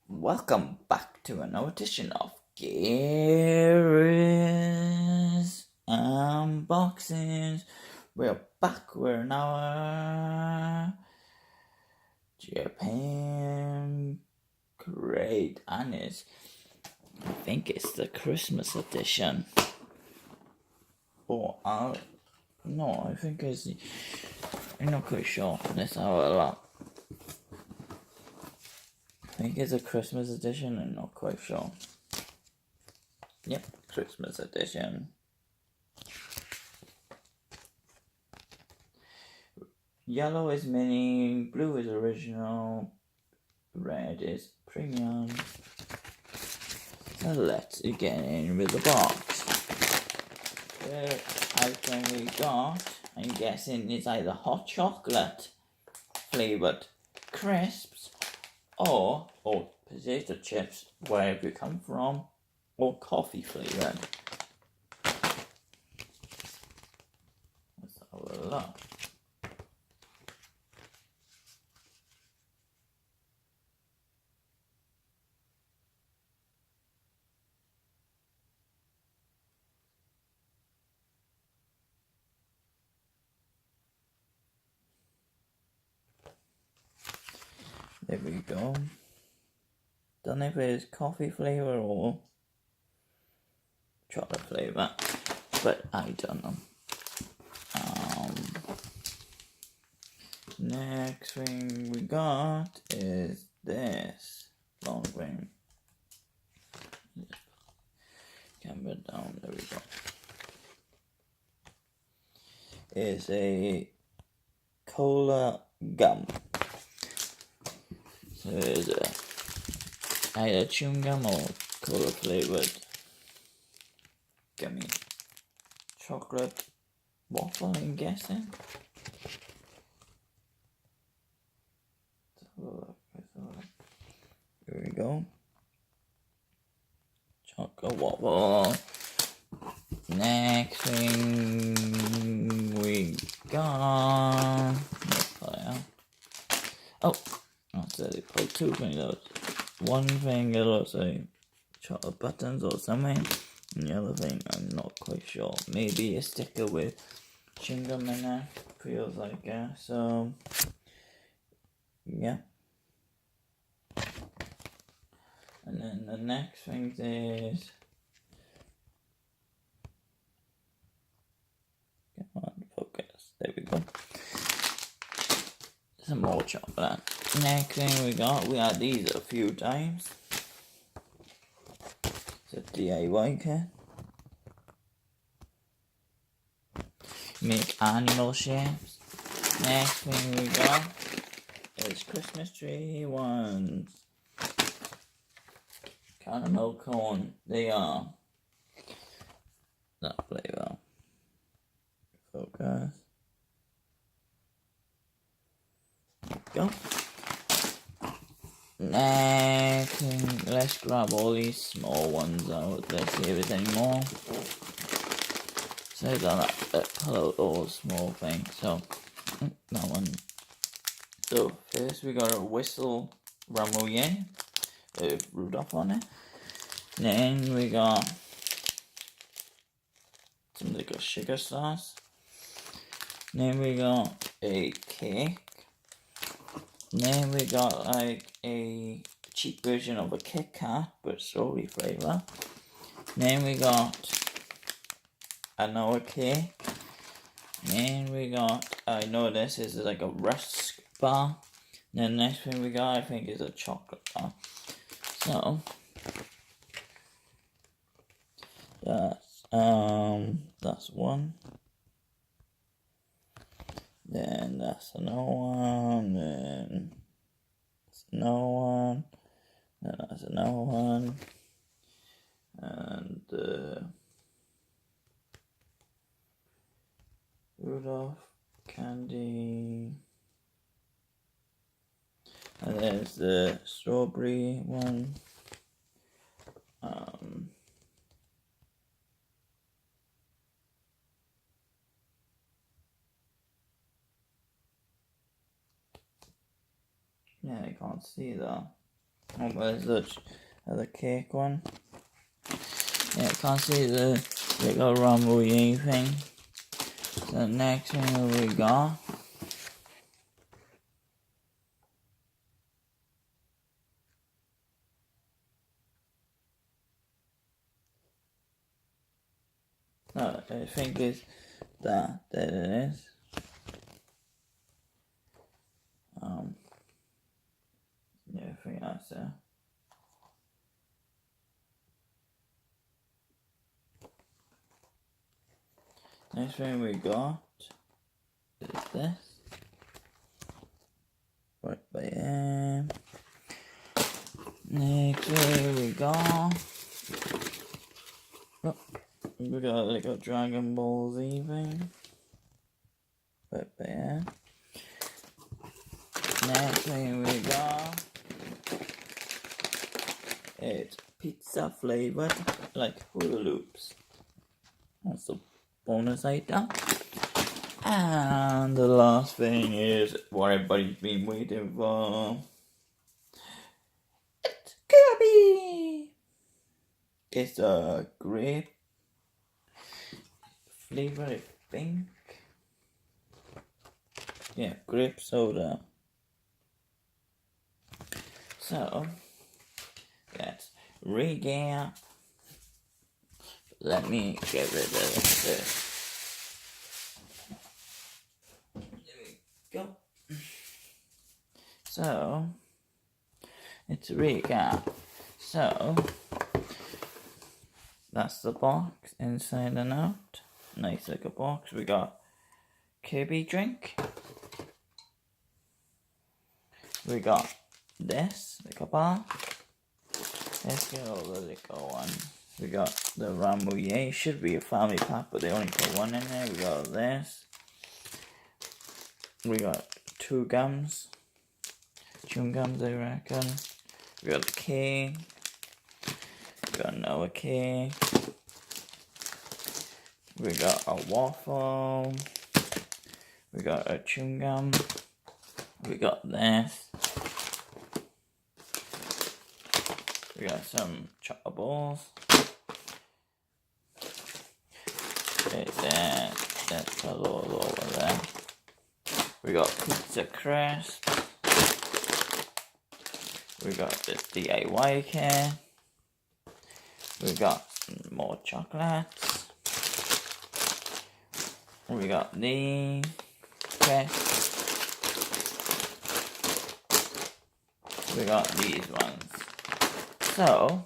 Welcome back to another edition of Gareth Unboxings. We're back with another Japan crate, and I think it's the Christmas edition. Or no, I think it's. I'm not quite sure. Let's have a look. I think it's a Christmas edition, I'm not quite sure. Yep, Christmas edition. Yellow is mini, blue is original, red is premium. So let's get in with the box. The item we got, I'm guessing it's either hot chocolate flavoured crisps or potato chips, wherever you come from, or coffee flavoured. Let's have a look. There we go. Don't know if it's coffee flavour or chocolate flavour, but I don't know. Next thing we got is this long thing. Camera down, there we go. It's a cola gum. So it's either chewing gum or cola flavoured gummy. Chocolate waffle, I'm guessing. Here we go. Chocolate waffle. Next thing we got. Oh, so they put two things out. One thing it looks like chocolate buttons or something, and the other thing I'm not quite sure. Maybe a sticker with chewing gum in there. Feels like that. So yeah. And then the next thing is, come on, focus. There we go. Some more chocolate. Next thing we had these a few times. It's a DIY kit. Make animal shapes. Next thing we got is Christmas tree ones. Caramel corn. They are that flavour. Focus. Go. Next, let's grab all these small ones out. Let's see if there's any more. So I don't pull out all small things. So that one. So first we got a whistle Ramoyen with Rudolph on it. Then we got some like sugar sauce. Then we got a cake. Then we got like a cheap version of a Kit Kat, but strawberry flavour. Then we got another cake. Then we got, I know this is like a rusk bar. Then the next thing we got, I think, is a chocolate bar. So that's one. Then that's another one. Then that's another one. Then that's another one. And Rudolph candy. And there's the strawberry one. Yeah, I can't see that. Oh, where's the cake one? Yeah, can't see the little rumble thing. So the next thing we got. No, I think it's that. There it is. Yeah, I think that's it. Next thing we got is this. Right by here. Next thing we got. Oh, we got like a Dragon Ball Z thing. Right by here. Next thing we got. It's pizza flavored, like Hula Loops. That's a bonus item. And the last thing is what everybody's been waiting for. It's Kirby! It's a grape flavor, I think. Yeah, grape soda. So, let's recap. Let me get rid of this. There we go. So, it's a recap. So, that's the box inside and out. Nice little box. We got Kirby drink. We got this, like bar. Let's get all the little ones. We got the Ramouye. Should be a family pack, but they only put one in there. We got this. We got 2 gums. Chewing gums, I reckon. We got the cake. We got another cake. We got a waffle. We got a chewing gum. We got this. We got some chocolate balls. Right there. That's a little over there. We got pizza crisp. We got this DIY kit. We got some more chocolates. We got these crisps. We got these ones. So,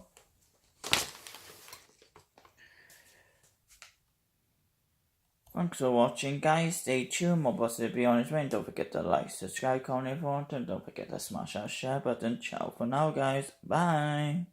thanks for watching, guys. Stay tuned. More boss will be on its way. Don't forget to like, subscribe, comment, and don't forget to smash that share button. Ciao for now, guys. Bye.